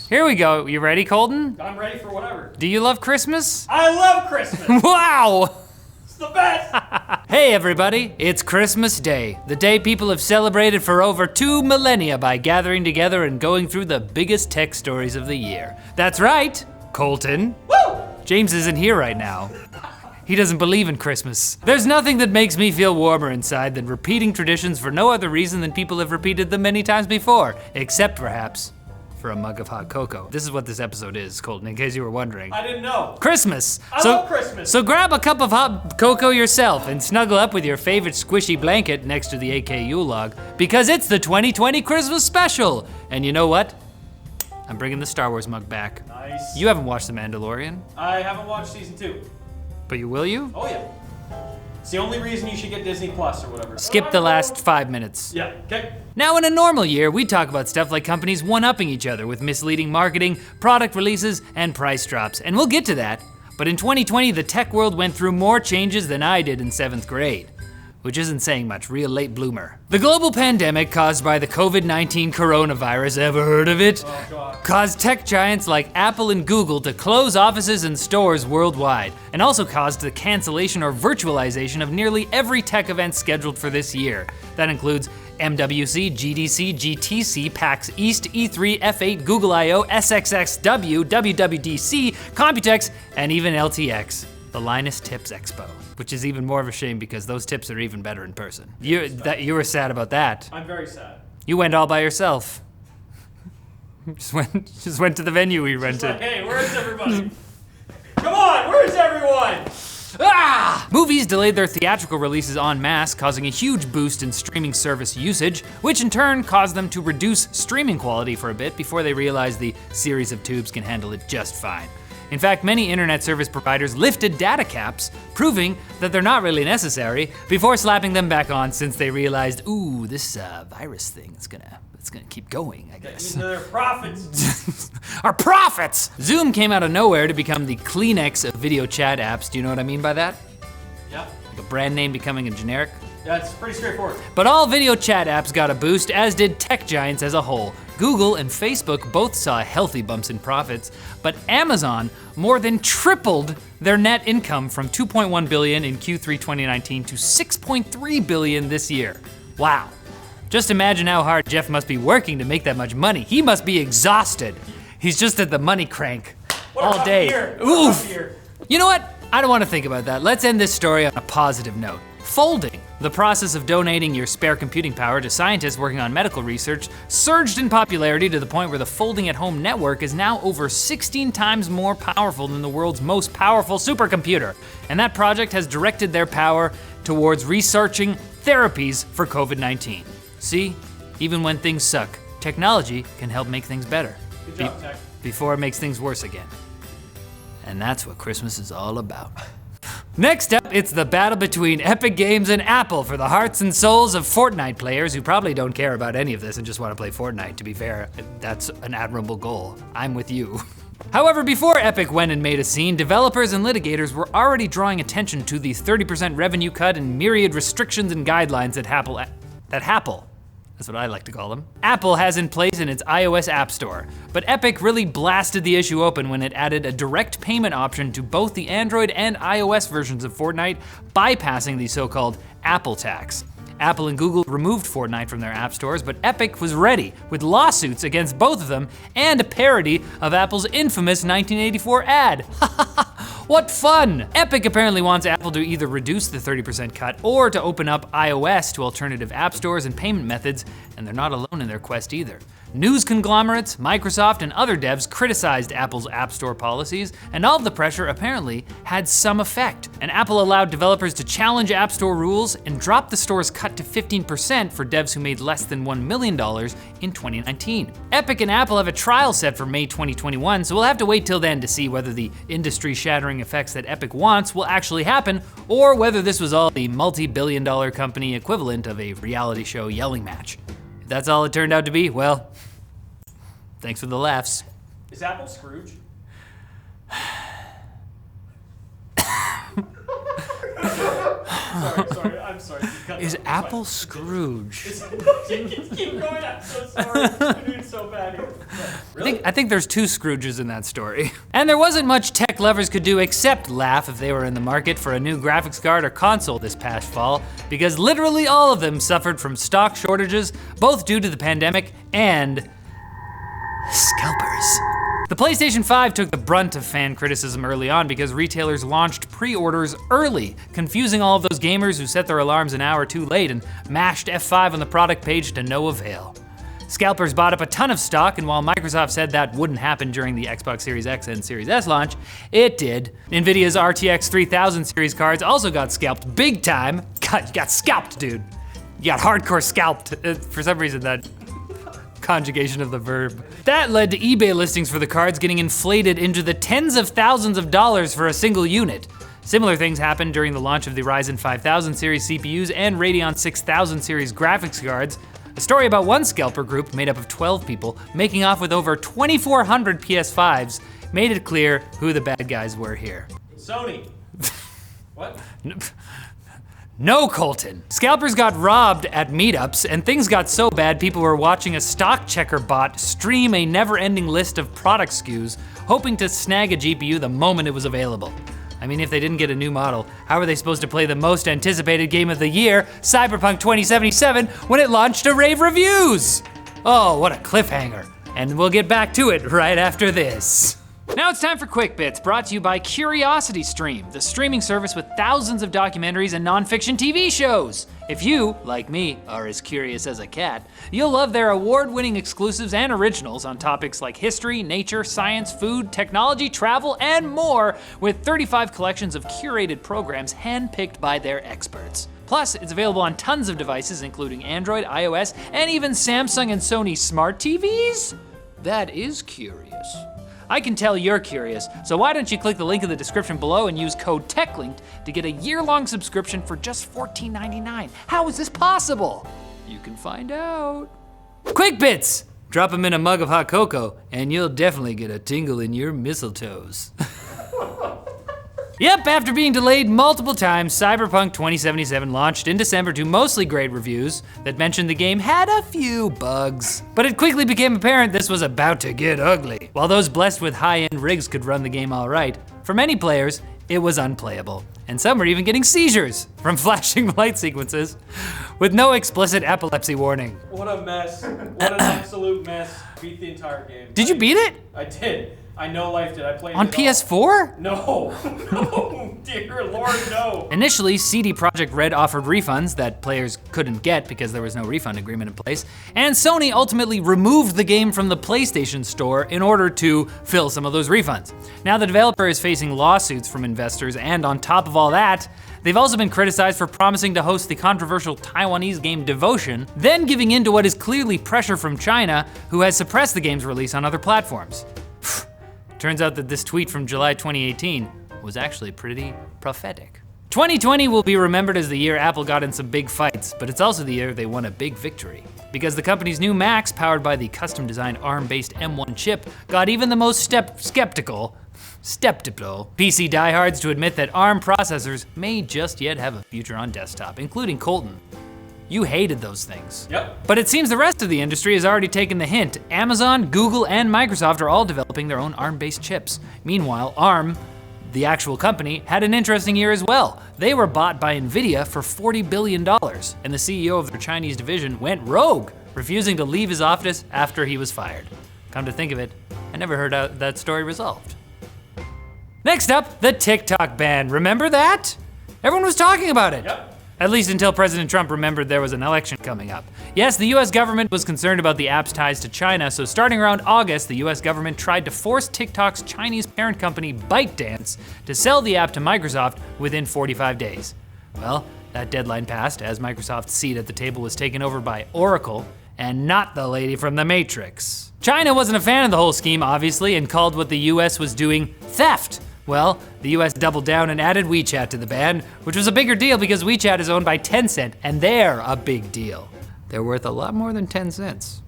Here we go. You ready, Colton? I'm ready for whatever. Do you love Christmas? I love Christmas. Wow! It's the best. Hey everybody, it's Christmas Day, the day people have celebrated for over 2 millennia by gathering together and going through the biggest tech stories of the year. That's right, Colton. Woo! James isn't here right now. He doesn't believe in Christmas. There's nothing that makes me feel warmer inside than repeating traditions for no other reason than people have repeated them many times before, except perhaps for a mug of hot cocoa. This is what this episode is, Colton, in case you were wondering. I didn't know. Christmas. I love Christmas. So grab a cup of hot cocoa yourself and snuggle up with your favorite squishy blanket next to the AKU log, because it's the 2020 Christmas special. And you know what? I'm bringing the Star Wars mug back. Nice. You haven't watched The Mandalorian, I haven't watched season 2. but will you? Oh yeah. It's the only reason you should get Disney Plus or whatever. Skip the last 5 minutes. Yeah, okay. Now, in a normal year, we talk about stuff like companies one-upping each other with misleading marketing, product releases, and price drops, and we'll get to that. But in 2020, the tech world went through more changes than I did in 7th grade, which isn't saying much, real late bloomer. The global pandemic caused by the COVID-19 coronavirus, ever heard of it? Oh God. Caused tech giants like Apple and Google to close offices and stores worldwide, and also caused the cancellation or virtualization of nearly every tech event scheduled for this year. That includes MWC, GDC, GTC, PAX East, E3, F8, Google I/O, SXSW, WWDC, Computex, and even LTX, the Linus Tips Expo, which is even more of a shame because those tips are even better in person. You were sad about that. I'm very sad. You went all by yourself. just went to the venue we rented. Like, hey, where's everybody? Come on, where's everyone? Ah! Movies delayed their theatrical releases en masse, causing a huge boost in streaming service usage, which in turn caused them to reduce streaming quality for a bit before they realized the series of tubes can handle it just fine. In fact, many internet service providers lifted data caps, proving that they're not really necessary, before slapping them back on since they realized, ooh, this virus thing is gonna keep going, I guess. These are their profits. Our profits! Zoom came out of nowhere to become the Kleenex of video chat apps. Do you know what I mean by that? Yep. Like a brand name becoming a generic? That's pretty straightforward. But all video chat apps got a boost, as did tech giants as a whole. Google and Facebook both saw healthy bumps in profits, but Amazon more than tripled their net income from $2.1 billion in Q3 2019 to $6.3 billion this year. Wow. Just imagine how hard Jeff must be working to make that much money. He must be exhausted. He's just at the money crank all day. Oof. You know what? I don't want to think about that. Let's end this story on a positive note. Folding, the process of donating your spare computing power to scientists working on medical research, surged in popularity to the point where the folding at home network is now over 16 times more powerful than the world's most powerful supercomputer. And that project has directed their power towards researching therapies for COVID-19. See, even when things suck, technology can help make things better. Good job, Tech. Before it makes things worse again. And that's what Christmas is all about. Next up, it's the battle between Epic Games and Apple for the hearts and souls of Fortnite players who probably don't care about any of this and just want to play Fortnite. To be fair, that's an admirable goal. I'm with you. However, before Epic went and made a scene, developers and litigators were already drawing attention to the 30% revenue cut and myriad restrictions and guidelines that Apple, that's what I like to call them, Apple has in place in its iOS App Store. But Epic really blasted the issue open when it added a direct payment option to both the Android and iOS versions of Fortnite, bypassing the so-called Apple tax. Apple and Google removed Fortnite from their app stores, but Epic was ready with lawsuits against both of them and a parody of Apple's infamous 1984 ad. What fun! Epic apparently wants Apple to either reduce the 30% cut or to open up iOS to alternative app stores and payment methods, and they're not alone in their quest either. News conglomerates, Microsoft, and other devs criticized Apple's App Store policies, and all of the pressure apparently had some effect. And Apple allowed developers to challenge App Store rules and dropped the store's cut to 15% for devs who made less than $1 million in 2019. Epic and Apple have a trial set for May 2021, so we'll have to wait till then to see whether the industry-shattering effects that Epic wants will actually happen, or whether this was all the multi-billion-dollar company equivalent of a reality show yelling match. If that's all it turned out to be, well, thanks for the laughs. Is Apple Scrooge? Sorry, I'm sorry. Is Apple Scrooge? Keep going. I'm so sorry. I'm doing so bad here. Really? I think there's 2 Scrooges in that story. And there wasn't much tech lovers could do except laugh if they were in the market for a new graphics card or console this past fall, because literally all of them suffered from stock shortages, both due to the pandemic and scalpers. The PlayStation 5 took the brunt of fan criticism early on because retailers launched pre-orders early, confusing all of those gamers who set their alarms an hour too late and mashed F5 on the product page to no avail. Scalpers bought up a ton of stock, and while Microsoft said that wouldn't happen during the Xbox Series X and Series S launch, it did. Nvidia's RTX 3000 series cards also got scalped big time. God, you got scalped, dude. You got hardcore scalped. For some reason, that conjugation of the verb. That led to eBay listings for the cards getting inflated into the tens of thousands of dollars for a single unit. Similar things happened during the launch of the Ryzen 5000 series CPUs and Radeon 6000 series graphics cards. A story about one scalper group made up of 12 people making off with over 2,400 PS5s made it clear who the bad guys were here. Sony. What? No, Colton. Scalpers got robbed at meetups, and things got so bad people were watching a stock checker bot stream a never-ending list of product SKUs, hoping to snag a GPU the moment it was available. I mean, if they didn't get a new model, how were they supposed to play the most anticipated game of the year, Cyberpunk 2077, when it launched to rave reviews? Oh, what a cliffhanger. And we'll get back to it right after this. Now it's time for Quick Bits, brought to you by CuriosityStream, the streaming service with thousands of documentaries and nonfiction TV shows. If you, like me, are as curious as a cat, you'll love their award-winning exclusives and originals on topics like history, nature, science, food, technology, travel, and more, with 35 collections of curated programs handpicked by their experts. Plus, it's available on tons of devices, including Android, iOS, and even Samsung and Sony smart TVs. That is curious. I can tell you're curious, so why don't you click the link in the description below and use code Techlinked to get a year-long subscription for just $14.99. How is this possible? You can find out. Quick Bits! Drop them in a mug of hot cocoa, and you'll definitely get a tingle in your mistletoes. Yep, after being delayed multiple times, Cyberpunk 2077 launched in December to mostly great reviews that mentioned the game had a few bugs. But it quickly became apparent this was about to get ugly. While those blessed with high-end rigs could run the game all right, for many players, it was unplayable. And some were even getting seizures from flashing light sequences with no explicit epilepsy warning. What a mess. What an absolute mess. Beat the entire game. Did you beat it? I did. I know life did. I played on it PS4? No. No, dear Lord, no. Initially, CD Projekt Red offered refunds that players couldn't get because there was no refund agreement in place, and Sony ultimately removed the game from the PlayStation Store in order to fill some of those refunds. Now the developer is facing lawsuits from investors, and on top of all that, they've also been criticized for promising to host the controversial Taiwanese game Devotion, then giving in to what is clearly pressure from China, who has suppressed the game's release on other platforms. Turns out that this tweet from July 2018 was actually pretty prophetic. 2020 will be remembered as the year Apple got in some big fights, but it's also the year they won a big victory. Because the company's new Macs, powered by the custom-designed ARM-based M1 chip, got even the most skeptical PC diehards to admit that ARM processors may just yet have a future on desktop, including Colton. You hated those things. Yep. But it seems the rest of the industry has already taken the hint. Amazon, Google, and Microsoft are all developing their own ARM-based chips. Meanwhile, ARM, the actual company, had an interesting year as well. They were bought by Nvidia for $40 billion, and the CEO of their Chinese division went rogue, refusing to leave his office after he was fired. Come to think of it, I never heard that story resolved. Next up, the TikTok ban. Remember that? Everyone was talking about it. Yep. At least until President Trump remembered there was an election coming up. Yes, the US government was concerned about the app's ties to China, so starting around August, the US government tried to force TikTok's Chinese parent company ByteDance to sell the app to Microsoft within 45 days. Well, that deadline passed as Microsoft's seat at the table was taken over by Oracle, and not the lady from The Matrix. China wasn't a fan of the whole scheme, obviously, and called what the US was doing theft. Well, the US doubled down and added WeChat to the ban, which was a bigger deal because WeChat is owned by Tencent, and they're a big deal. They're worth a lot more than 10 cents.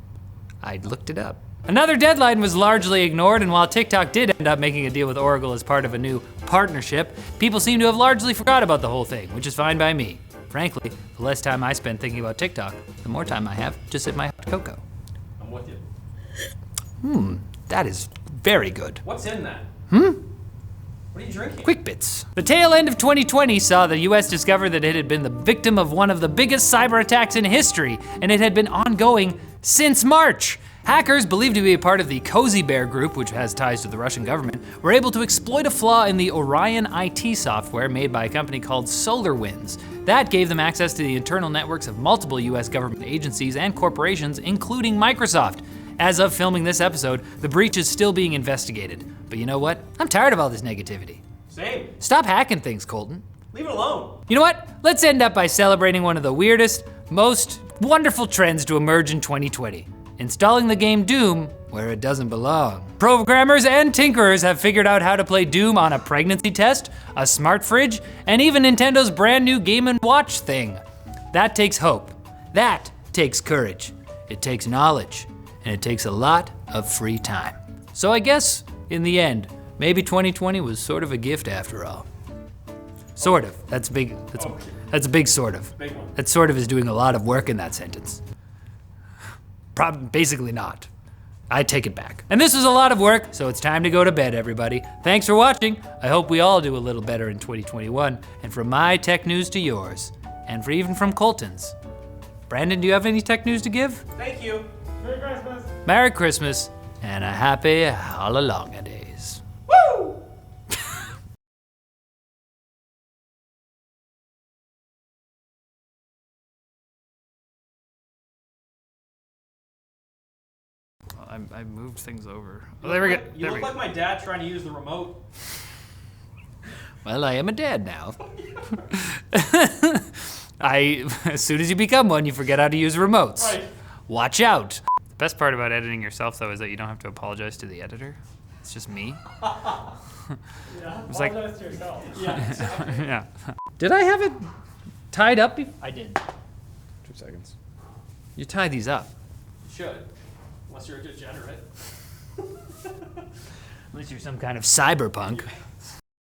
I looked it up. Another deadline was largely ignored, and while TikTok did end up making a deal with Oracle as part of a new partnership, people seem to have largely forgot about the whole thing, which is fine by me. Frankly, the less time I spend thinking about TikTok, the more time I have to sip my hot cocoa. I'm with you. That is very good. What's in that? What are you drinking? Quick bits. The tail end of 2020 saw the US discover that it had been the victim of one of the biggest cyber attacks in history, and it had been ongoing since March. Hackers, believed to be a part of the Cozy Bear group, which has ties to the Russian government, were able to exploit a flaw in the Orion IT software made by a company called SolarWinds. That gave them access to the internal networks of multiple US government agencies and corporations, including Microsoft. As of filming this episode, the breach is still being investigated. But you know what? I'm tired of all this negativity. Same. Stop hacking things, Colton. Leave it alone. You know what? Let's end up by celebrating one of the weirdest, most wonderful trends to emerge in 2020. Installing the game Doom where it doesn't belong. Programmers and tinkerers have figured out how to play Doom on a pregnancy test, a smart fridge, and even Nintendo's brand new Game & Watch thing. That takes hope. That takes courage. It takes knowledge. And it takes a lot of free time. So I guess, in the end, maybe 2020 was sort of a gift after all. Sort of. That's big. That's a big sort of. Big one. That sort of is doing a lot of work in that sentence. Basically not. I take it back. And this was a lot of work, so it's time to go to bed, everybody. Thanks for watching. I hope we all do a little better in 2021. And from my tech news to yours, and even from Colton's. Brandon, do you have any tech news to give? Thank you. Merry Christmas. Merry Christmas and a happy Hallelujah days. Woo! I moved things over. Oh, there we go. You look like my dad trying to use the remote. Well, I am a dad now. As soon as you become one, you forget how to use remotes. Right. Watch out. The best part about editing yourself, though, is that you don't have to apologize to the editor. It's just me. Yeah. It's like, Apologize to yourself. Yeah. Exactly. yeah. Did I have it tied up? I did. 2 seconds. You tie these up. You should. Unless you're a degenerate. Unless you're some kind of cyberpunk.